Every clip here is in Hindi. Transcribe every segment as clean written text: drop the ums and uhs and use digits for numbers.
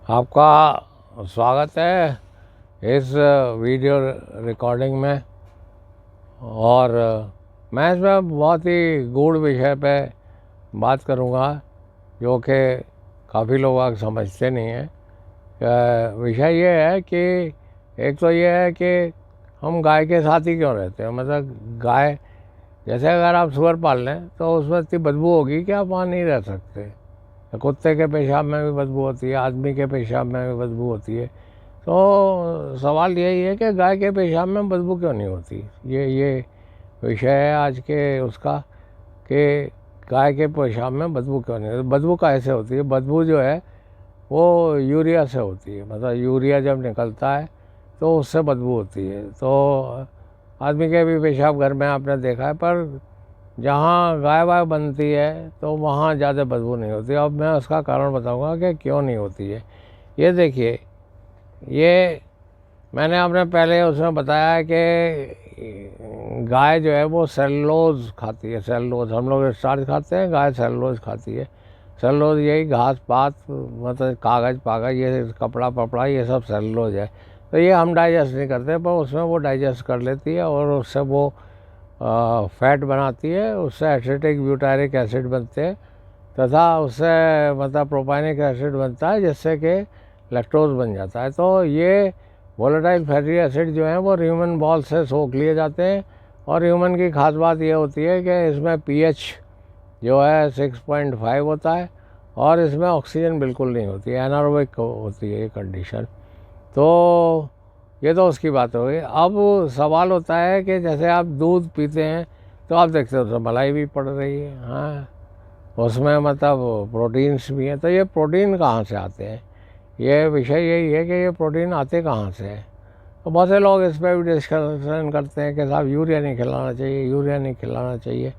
आपका स्वागत है इस वीडियो रिकॉर्डिंग में। और मैं इसमें बहुत ही गूढ़ विषय पे बात करूँगा जो कि काफ़ी लोग आग समझते नहीं हैं। विषय ये है कि एक तो ये है कि हम गाय के साथ ही क्यों रहते हैं। मतलब गाय जैसे अगर आप सुअर पाल लें तो उसमें इतनी बदबू होगी कि आप वहाँ नहीं रह सकते। कुत्ते के पेशाब में भी बदबू होती है, आदमी के पेशाब में भी बदबू होती है। तो सवाल यही है कि गाय के पेशाब में बदबू क्यों नहीं होती। ये विषय है आज के उसका कि गाय के पेशाब में बदबू क्यों नहीं होती। बदबू कैसे होती है? बदबू जो है वो यूरिया से होती है। मतलब यूरिया जब निकलता है तो उससे बदबू होती है। तो आदमी के भी पेशाब घर में आपने देखा है, पर जहाँ गाय वाय बनती है तो वहाँ ज़्यादा बदबू नहीं होती। अब मैं उसका कारण बताऊंगा कि क्यों नहीं होती है। ये देखिए, ये मैंने आपने पहले उसमें बताया है कि गाय जो है वो सेलुलोज खाती है। सेलुलोज, हम लोग स्टार्च खाते हैं, गाय सेलुलोज खाती है। सेलुलोज यही घास पात, मतलब कागज़ पागज, ये कपड़ा पपड़ा, ये सब सेलुलोज है। तो ये हम डाइजेस्ट नहीं करते, पर उसमें वो डाइजेस्ट कर लेती है और उससे वो फैट बनाती है। उससे एसिटिक ब्यूटारिक एसिड बनते हैं तथा उससे मतलब प्रोपाइनिक एसिड बनता है, जिससे कि लैक्टोज बन जाता है। तो ये वोलेटाइल फैटी एसिड जो हैं वो ह्यूमन बॉल से सोख लिए जाते हैं। और ह्यूमन की खास बात ये होती है कि इसमें पीएच जो है 6.5 होता है और इसमें ऑक्सीजन बिल्कुल नहीं होती है, एनारोबिक होती है ये कंडीशन। तो ये तो उसकी बात हो गई। अब सवाल होता है कि जैसे आप दूध पीते हैं तो आप देखते हो तो मलाई भी पड़ रही है, हाँ, उसमें मतलब प्रोटीन्स भी हैं। तो ये प्रोटीन कहाँ से आते हैं? ये विषय यही है कि ये प्रोटीन आते कहाँ से हैं। तो बहुत से लोग इस पर भी डिस्कशन करते हैं कि साहब यूरिया नहीं खिलाना चाहिए, यूरिया नहीं खिलाना चाहिए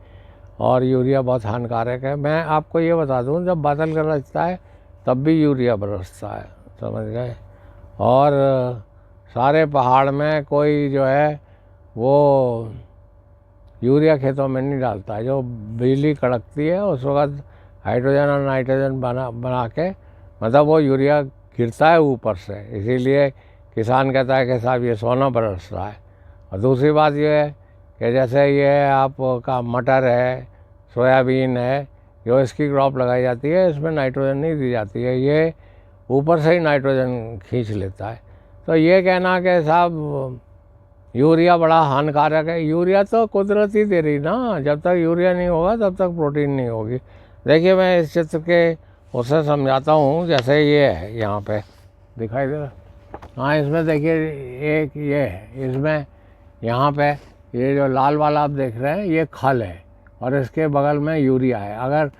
और यूरिया बहुत हानिकारक है। मैं आपको ये बता दूं, जब बादल गरजता है तब भी यूरिया बरसता है, समझ गए। और सारे पहाड़ में कोई जो है वो यूरिया खेतों में नहीं डालता है। जो बिजली कड़कती है उस वक्त हाइड्रोजन और नाइट्रोजन बना के मतलब वो यूरिया गिरता है ऊपर से, इसीलिए किसान कहता है कि साहब ये सोना बरस रहा है। और दूसरी बात ये है कि जैसे ये आपका मटर है, सोयाबीन है, जो इसकी क्रॉप लगाई जाती है इसमें नाइट्रोजन नहीं दी जाती है, ये ऊपर से ही नाइट्रोजन खींच लेता है। तो ये कहना कि साहब यूरिया बड़ा हानिकारक है, यूरिया तो कुदरत ही दे रही ना। जब तक यूरिया नहीं होगा तब तक प्रोटीन नहीं होगी। देखिए मैं इस चित्र के उससे समझाता हूँ। जैसे ये है, यहाँ पे दिखाई दे रहा, हाँ, इसमें देखिए एक ये है, इसमें यहाँ पे ये जो लाल वाला आप देख रहे हैं ये खल है और इसके बगल में यूरिया है। अगर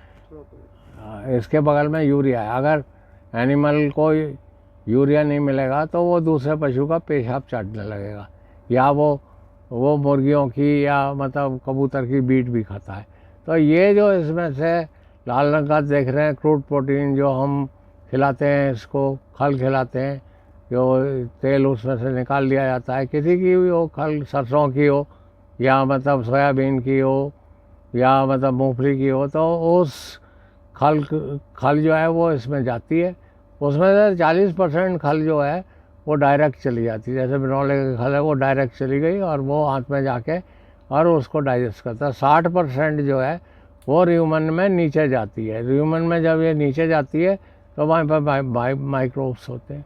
इसके बगल में यूरिया है, अगर एनिमल को यूरिया नहीं मिलेगा तो वो दूसरे पशु का पेशाब चाटने लगेगा, या वो मुर्गियों की या मतलब कबूतर की बीट भी खाता है। तो ये जो इसमें से लाल रंग का देख रहे हैं क्रूड प्रोटीन जो हम खिलाते हैं, इसको खल खिलाते हैं, जो तेल उसमें से निकाल लिया जाता है, किसी की भी हो, खल सरसों की हो या मतलब सोयाबीन की हो या मतलब मूंगफली की हो, तो उस खल जो है वो इसमें जाती है। उसमें से 40% खल जो है वो डायरेक्ट चली जाती है। जैसे बिनौले की खल है वो डायरेक्ट चली गई और वो हाथ में जाके और उसको डाइजेस्ट करता है। 60% जो है वो र्यूमन में नीचे जाती है। र्यूमन में जब ये नीचे जाती है तो वहाँ पर माइक्रोब्स होते हैं।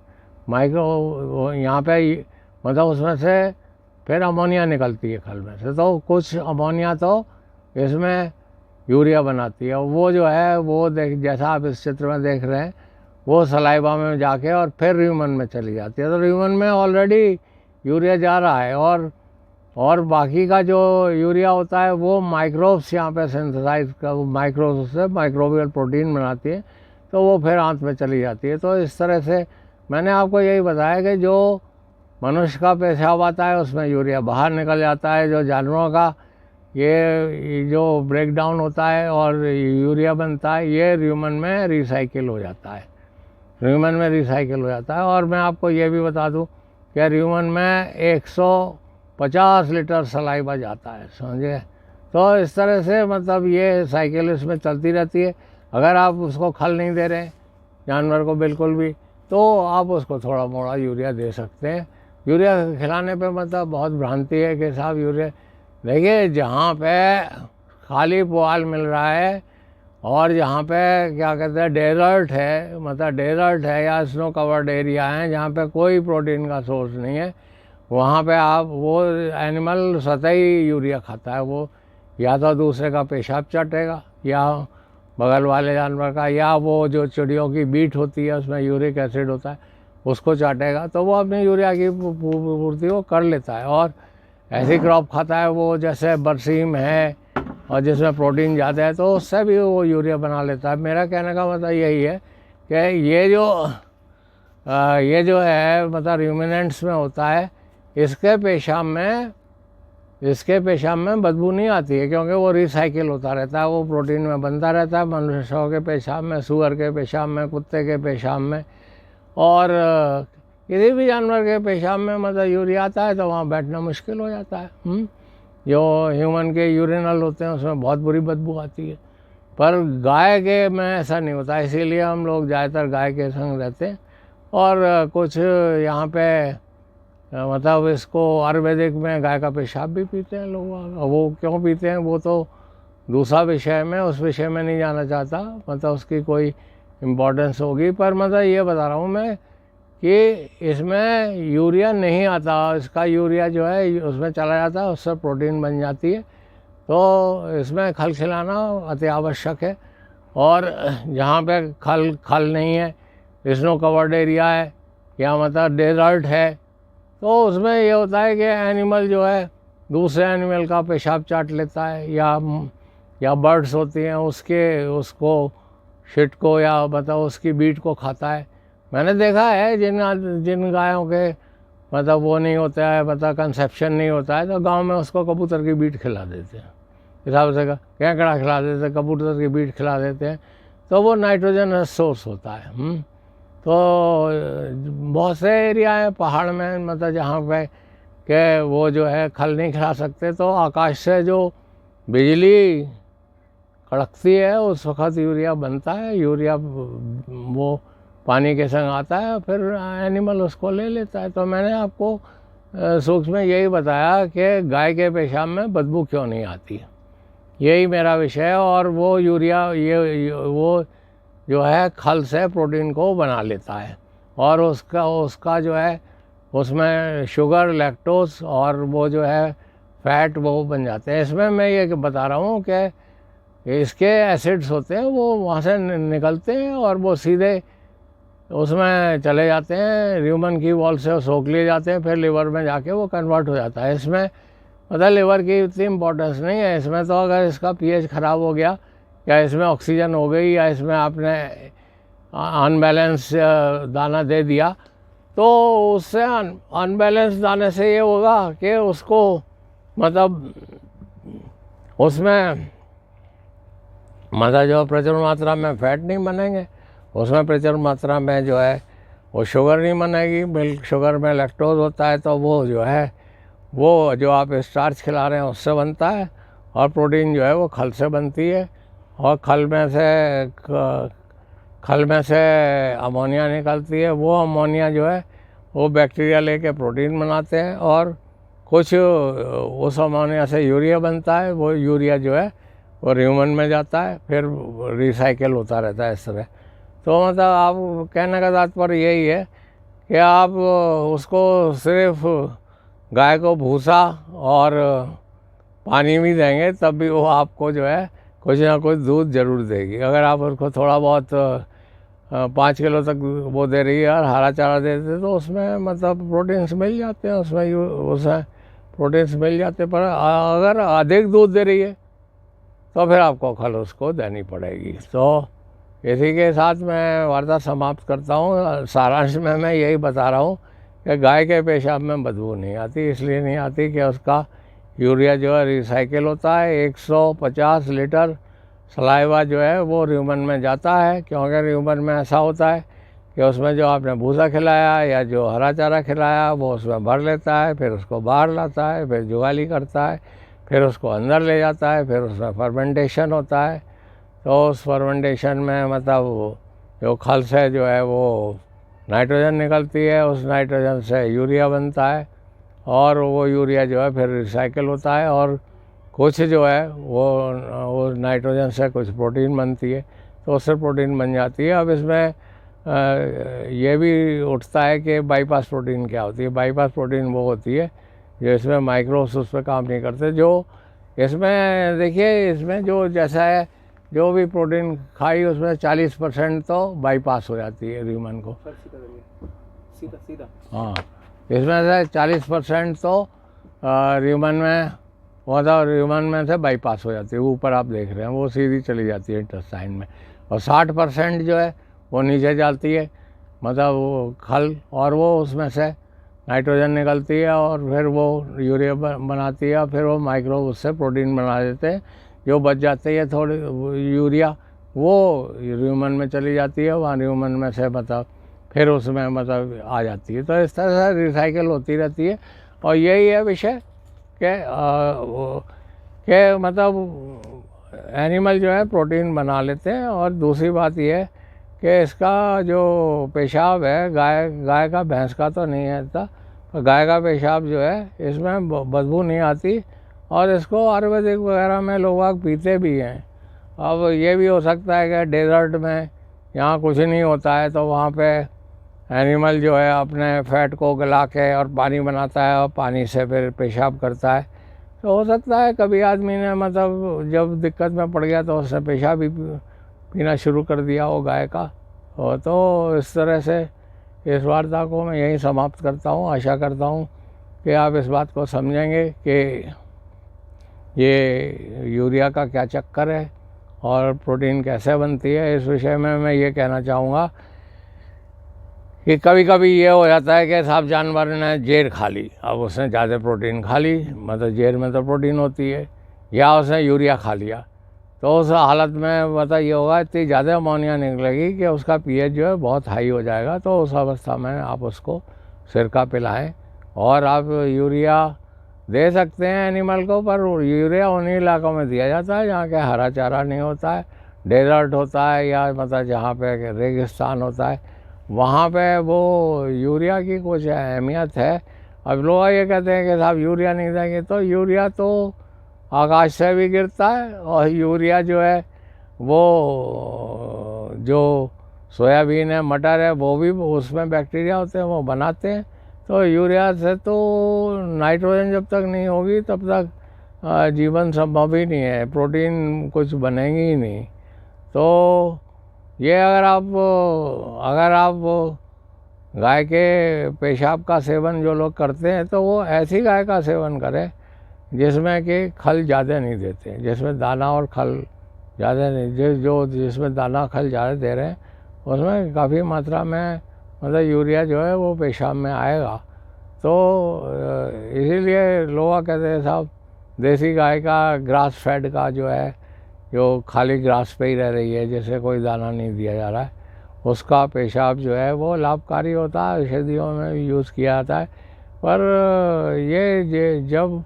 माइक्रो यहाँ पे मतलब उसमें से फिर अमोनिया निकलती है खल में से, तो कुछ अमोनिया तो इसमें यूरिया बनाती है। वो जो है वो जैसा आप इस चित्र में देख रहे हैं वो सलाइवा में जाके और फिर र्यूमन में चली जाती है। तो र्यूमन में ऑलरेडी यूरिया जा रहा है और बाकी का जो यूरिया होता है वो माइक्रोब्स यहाँ पे सिंथेसाइज का, माइक्रोब्स से माइक्रोबियल प्रोटीन बनाती है, तो वो फिर आंत में चली जाती है। तो इस तरह से मैंने आपको यही बताया कि जो मनुष्य का पेशाब आता है उसमें यूरिया बाहर निकल जाता है, जो जानवरों का ये जो ब्रेक डाउन होता है और यूरिया बनता है ये र्यूमन में रिसाइकिल हो जाता है, र्यूमन में रिसाइकिल हो जाता है। और मैं आपको ये भी बता दूं कि र्यूमन में 150 लीटर सलाइवा जाता है, समझे। तो इस तरह से मतलब ये साइकिल इसमें चलती रहती है। अगर आप उसको खल नहीं दे रहे जानवर को बिल्कुल भी, तो आप उसको थोड़ा मोड़ा यूरिया दे सकते हैं। यूरिया खिलाने पे मतलब बहुत भ्रांति है कि साहब यूरिया, देखिए जहाँ पे खाली पुआल मिल रहा है और जहाँ पे क्या कहते हैं डेजर्ट है, मतलब डेजर्ट है या स्नो कवर्ड एरिया है जहाँ पे कोई प्रोटीन का सोर्स नहीं है, वहाँ पे आप वो एनिमल सतही यूरिया खाता है। वो या तो दूसरे का पेशाब चाटेगा या बगल वाले जानवर का, या वो जो चिड़ियों की बीट होती है उसमें यूरिक एसिड होता है उसको चाटेगा, तो वो अपनी यूरिया की पूर्ति वो कर लेता है। और ऐसी क्रॉप खाता है वो जैसे बरसीम है और जिसमें प्रोटीन ज़्यादा है तो उससे भी वो यूरिया बना लेता है। मेरा कहने का मतलब यही है कि ये जो है मतलब रूमिनेंट्स में होता है, इसके पेशाब में बदबू नहीं आती है, क्योंकि वो रिसाइकिल होता रहता है, वो प्रोटीन में बनता रहता है। मनुष्यों के पेशाब में, सूअर के पेशाब में, कुत्ते के पेशाब में और किसी भी जानवर के पेशाब में मतलब यूरिया आता है तो वहाँ बैठना मुश्किल हो जाता है। जो ह्यूमन के यूरिनल होते हैं उसमें बहुत बुरी बदबू आती है, पर गाय के में ऐसा नहीं होता, इसीलिए हम लोग ज़्यादातर गाय के संग रहते हैं। और कुछ यहाँ पे मतलब इसको आयुर्वेदिक में गाय का पेशाब भी पीते हैं लोग। वो क्यों पीते हैं वो तो दूसरा विषय में, उस विषय में नहीं जाना चाहता, मतलब उसकी कोई इम्पोर्टेंस होगी। पर मतलब ये बता रहा हूँ मैं कि इसमें यूरिया नहीं आता, इसका यूरिया जो है उसमें चला जाता है, उससे प्रोटीन बन जाती है। तो इसमें खल खिलाना अति आवश्यक है। और जहाँ पे खल नहीं है, स्नो कवर्ड एरिया है या मतलब डेजर्ट है, तो उसमें ये होता है कि एनिमल जो है दूसरे एनिमल का पेशाब चाट लेता है, या बर्ड्स होती हैं उसको शिट को या मतलब उसकी बीट को खाता है। मैंने देखा है जिन गायों के मतलब वो नहीं होता है, मतलब कंसेप्शन नहीं होता है, तो गांव में उसको कबूतर की बीट खिला देते हैं, हिसाब से केकड़ा खिला देते हैं, कबूतर की बीट खिला देते हैं, तो वो नाइट्रोजन सोर्स होता है। तो बहुत से एरिया है पहाड़ में मतलब जहाँ पे कि वो जो है खल नहीं खिला सकते, तो आकाश से जो बिजली कड़कती है उस वक्त यूरिया बनता है। यूरिया वो पानी के संग आता है, फिर एनिमल उसको ले लेता है। तो मैंने आपको सूक्ष्म में यही बताया कि गाय के पेशाब में बदबू क्यों नहीं आती, यही मेरा विषय है। और वो यूरिया वो जो है खल से प्रोटीन को बना लेता है, और उसका जो है उसमें शुगर, लैक्टोज और वो जो है फैट वो बन जाते हैं। इसमें मैं ये बता रहा हूँ कि इसके एसिड्स होते हैं वो वहाँ से निकलते हैं और वो सीधे उसमें चले जाते हैं, ह्यूमन की वॉल से सोख लिए जाते हैं, फिर लिवर में जाके वो कन्वर्ट हो जाता है। इसमें मतलब लिवर की इतनी इम्पोर्टेंस नहीं है इसमें। तो अगर इसका पीएच ख़राब हो गया या इसमें ऑक्सीजन हो गई या इसमें आपने अनबैलेंस दाना दे दिया, तो उससे अनबैलेंस दाने से ये होगा कि उसको मतलब उसमें मतलब जो प्रचुर मात्रा में फैट नहीं बनेंगे, उसमें प्रचुर मात्रा में जो है वो शुगर नहीं बनेगी। मिल्क शुगर में लैक्टोज होता है, तो वो जो है वो जो आप स्टार्च खिला रहे हैं उससे बनता है, और प्रोटीन जो है वो खल से बनती है। और खल में से अमोनिया निकलती है, वो अमोनिया जो है वो बैक्टीरिया लेके प्रोटीन बनाते हैं, और कुछ उस अमोनिया से यूरिया बनता है। वो यूरिया जो है वो ह्यूमन में जाता है, फिर रिसाइकिल होता रहता है इस तरह। तो मतलब आप कहने का तात्पर्य यही है कि आप उसको सिर्फ गाय को भूसा और पानी भी देंगे तब भी वो आपको जो है कुछ ना कुछ दूध ज़रूर देगी। अगर आप उसको थोड़ा बहुत 5 किलो तक वो दे रही है और हरा चारा देते तो उसमें मतलब प्रोटीन्स मिल जाते हैं, उसमें प्रोटीन्स मिल जाते हैं। पर अगर अधिक दूध दे रही है तो फिर आपको खल उसको देनी पड़ेगी। तो इसी के साथ मैं वार्ता समाप्त करता हूँ। सारांश में मैं यही बता रहा हूँ कि गाय के पेशाब में बदबू नहीं आती, इसलिए नहीं आती कि उसका यूरिया जो है रिसाइकिल होता है। 150 लीटर सलाइवा जो है वो ह्यूमन में जाता है, क्योंकि ह्यूमन में ऐसा होता है कि उसमें जो आपने भूसा खिलाया या जो हरा चारा खिलाया वो उसमें भर लेता है, फिर उसको बाहर लाता है, फिर जुगाली करता है, फिर उसको अंदर ले जाता है, फिर उसमें फर्मेंटेशन होता है। तो उस फर्मेंटेशन में मतलब जो खल से जो है वो नाइट्रोजन निकलती है, उस नाइट्रोजन से यूरिया बनता है और वो यूरिया जो है फिर रिसाइकिल होता है और कुछ जो है वो नाइट्रोजन से कुछ प्रोटीन बनती है, तो उससे प्रोटीन बन जाती है। अब इसमें ये भी उठता है कि बाईपास प्रोटीन क्या होती है। बाईपास प्रोटीन वो होती है जो इसमें माइक्रोब्स उस पर काम नहीं करते। जो इसमें देखिए, इसमें जो जैसा है, जो भी प्रोटीन खाई उसमें 40% तो बाईपास हो जाती है ह्यूमन को। सीधा सीधा हाँ, इसमें से 40% तो ह्यूमन में मतलब ह्यूमन में से बाईपास हो जाती है। ऊपर आप देख रहे हैं वो सीधी चली जाती है इंटेस्टाइन में, और 60% जो है वो नीचे जाती है, मतलब वो खल, और वो उसमें से नाइट्रोजन निकलती है और फिर वो यूरिया बनाती है और फिर वो माइक्रोब उससे प्रोटीन बना देते हैं। जो बच जाती है थोड़ी यूरिया, वो ह्यूमन में चली जाती है, वहाँ ह्यूमन में से मतलब फिर उसमें मतलब आ जाती है। तो इस तरह से रिसाइकिल होती रहती है। और यही है विषय के मतलब एनिमल जो है प्रोटीन बना लेते हैं। और दूसरी बात यह है कि इसका जो पेशाब है, गाय का, भैंस का तो नहीं है था, पर गाय का पेशाब जो है इसमें बदबू नहीं आती और इसको आयुर्वेदिक वगैरह में लोग पीते भी हैं। अब ये भी हो सकता है कि डेजर्ट में यहाँ कुछ नहीं होता है तो वहाँ पे एनिमल जो है अपने फैट को गला के और पानी बनाता है और पानी से फिर पेशाब करता है। तो हो सकता है कभी आदमी ने मतलब जब दिक्कत में पड़ गया तो उसने पेशाब भी पीना शुरू कर दिया हो गाय का। और तो इस तरह से इस वार्ता को मैं यहीं समाप्त करता हूँ। आशा करता हूँ कि आप इस बात को समझेंगे कि ये यूरिया का क्या चक्कर है और प्रोटीन कैसे बनती है। इस विषय में मैं ये कहना चाहूँगा कि कभी कभी ये हो जाता है कि साहब जानवर ने जेर खा ली, अब उसने ज़्यादा प्रोटीन खा ली, मतलब जेर में तो प्रोटीन होती है, या उसने यूरिया खा लिया, तो उस हालत में मतलब ये होगा इतनी ज़्यादा अमोनिया निकलेगी कि उसका पीएच जो है बहुत हाई हो जाएगा। तो उस अवस्था में आप उसको सिरका पिलाएं। और आप यूरिया दे सकते हैं एनिमल को, पर यूरिया उन्हीं इलाकों में दिया जाता है जहाँ के हरा चारा नहीं होता है, डेजर्ट होता है, या मतलब जहाँ पे रेगिस्तान होता है, वहाँ पे वो यूरिया की कुछ अहमियत है। अब लोग ये कहते हैं कि साहब यूरिया नहीं देंगे, तो यूरिया तो आकाश से भी गिरता है और यूरिया जो है वो जो सोयाबीन है, मटर है, वो भी उसमें बैक्टीरिया होते हैं, वो बनाते हैं। तो यूरिया से तो नाइट्रोजन जब तक नहीं होगी तब तक जीवन संभव ही नहीं है, प्रोटीन कुछ बनेगी ही नहीं। तो ये अगर आप गाय के पेशाब का सेवन जो लोग करते हैं तो वो ऐसी गाय का सेवन करें जिसमें कि खल ज़्यादा नहीं देते, जिसमें दाना और खल ज़्यादा नहीं, जिसमें दाना खल ज़्यादा दे रहे हैं उसमें काफ़ी मात्रा में मतलब यूरिया जो है वो पेशाब में आएगा। तो इसीलिए लोग कहते हैं साहब देसी गाय का ग्रास फेड का जो है, जो खाली ग्रास पे ही रह रही है, जैसे कोई दाना नहीं दिया जा रहा है, उसका पेशाब जो है वो लाभकारी होता है, औषधियों में भी यूज़ किया जाता है। पर ये जब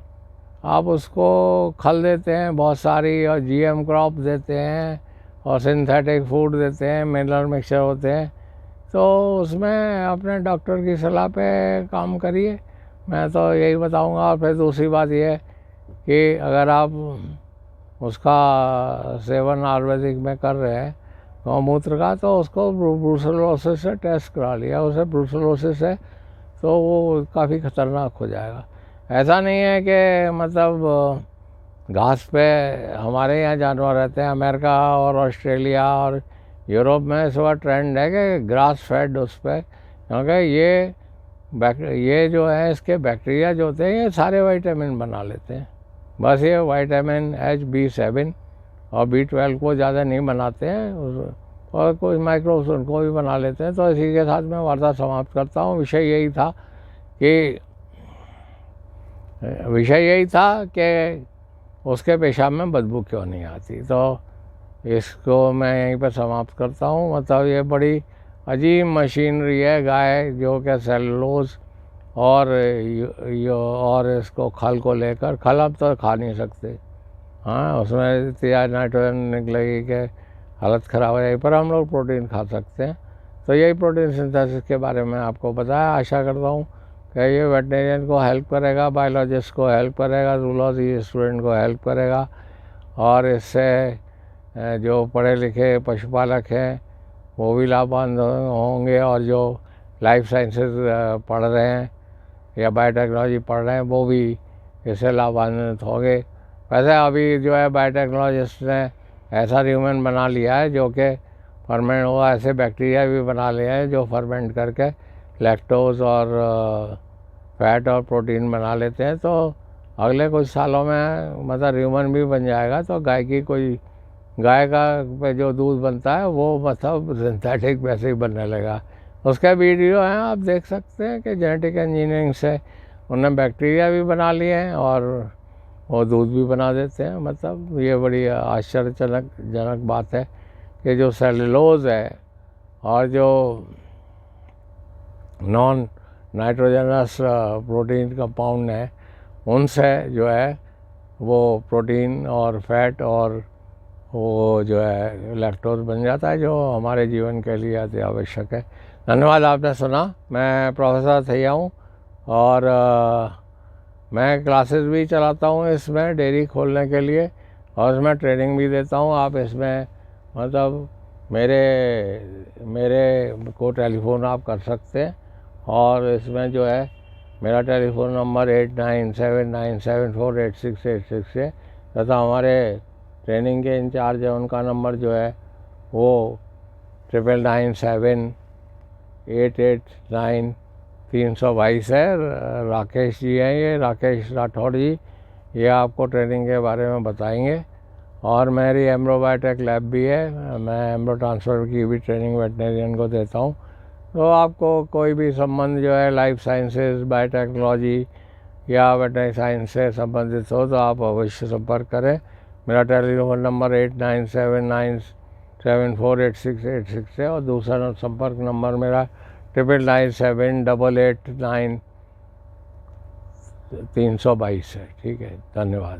आप उसको खल देते हैं बहुत सारी और जीएम क्रॉप देते हैं और सिंथेटिक फूड देते हैं, मिनरल मिक्सचर होते हैं, तो उसमें अपने डॉक्टर की सलाह पे काम करिए, मैं तो यही बताऊंगा। और फिर दूसरी बात ये है कि अगर आप उसका सेवन आयुर्वेदिक में कर रहे हैं गौमूत्र का, तो उसको ब्रूसेलोसिस से टेस्ट करा लिया, उसे ब्रूसेलोसिस है तो वो काफ़ी ख़तरनाक हो जाएगा। ऐसा नहीं है कि मतलब घास पे हमारे यहाँ जानवर रहते हैं, अमेरिका और ऑस्ट्रेलिया और यूरोप में इस वक्त ट्रेंड है कि ग्रास फेड उस पर, क्योंकि ये जो है इसके बैक्टीरिया जो होते हैं ये सारे विटामिन बना लेते हैं, बस ये विटामिन B7 और B12 को ज़्यादा नहीं बनाते हैं, और कुछ माइक्रोब्स उनको भी बना लेते हैं। तो इसी के साथ मैं वार्ता समाप्त करता हूँ। विषय यही था कि उसके पेशाब में बदबू क्यों नहीं आती। तो इसको मैं यहीं पर समाप्त करता हूँ। मतलब ये बड़ी अजीब मशीनरी है गाय, जो कि सेलुलोज और इसको खल को लेकर, खल अब तो खा नहीं सकते, हाँ उसमें इतनी नाइट्रोजन निकलेगी कि हालत ख़राब हो जाएगी, पर हम लोग प्रोटीन खा सकते हैं। तो यही प्रोटीन सिंथेसिस के बारे में आपको बताया। आशा करता हूँ कि ये वेटनेरियन को हेल्प करेगा, बायोलॉजिस्ट को हेल्प करेगा, जूलॉजी स्टूडेंट को हेल्प करेगा, और इससे जो पढ़े लिखे पशुपालक हैं वो भी लाभवान होंगे, और जो लाइफ साइंसेज पढ़ रहे हैं या बायोटेक्नोलॉजी पढ़ रहे हैं वो भी इससे लाभान्वित होंगे। वैसे अभी जो है बायोटेक्नोलॉजिस्ट ने ऐसा ह्यूमन बना लिया है जो कि फर्मेंट हुआ, ऐसे बैक्टीरिया भी बना लिए हैं जो फर्मेंट करके लैक्टोज और फैट और प्रोटीन बना लेते हैं। तो अगले कुछ सालों में मतलब ह्यूमन भी बन जाएगा, तो गाय का पे जो दूध बनता है वो मतलब सिंथेटिक वैसे ही बनने लगा। उसका वीडियो है, आप देख सकते हैं कि जेनेटिक इंजीनियरिंग से उन्होंने बैक्टीरिया भी बना लिए हैं और वो दूध भी बना देते हैं। मतलब ये बड़ी आश्चर्यजनक बात है कि जो सेलुलोज है और जो नॉन नाइट्रोजनस प्रोटीन कंपाउंड है उनसे जो है वो प्रोटीन और फैट और वो जो है लैक्टोज बन जाता है, जो हमारे जीवन के लिए अति आवश्यक है। धन्यवाद, आपने सुना। मैं प्रोफेसर थैया हूँ और मैं क्लासेस भी चलाता हूँ इसमें डेयरी खोलने के लिए, और इसमें ट्रेनिंग भी देता हूँ। आप इसमें मतलब मेरे को टेलीफोन आप कर सकते हैं, और इसमें जो है मेरा टेलीफोन नंबर 8979748686 है, तथा हमारे ट्रेनिंग के इंचार्ज है उनका नंबर जो है वो 9997889322 है। राकेश जी हैं, ये राकेश राठौड़ जी, ये आपको ट्रेनिंग के बारे में बताएंगे। और मेरी एम्ब्रो बायोटेक लैब भी है, मैं एम्ब्रो ट्रांसफ़र की भी ट्रेनिंग वेटनेरियन को देता हूँ। तो आपको कोई भी संबंध जो है लाइफ साइंसेज, बायोटेक्नोलॉजी या वेटनरी साइंस से संबंधित हो तो आप अवश्य संपर्क करें। मेरा टेलीफोन नंबर 8979748686 है, और दूसरा संपर्क नंबर मेरा 9997889322 है। ठीक है, धन्यवाद।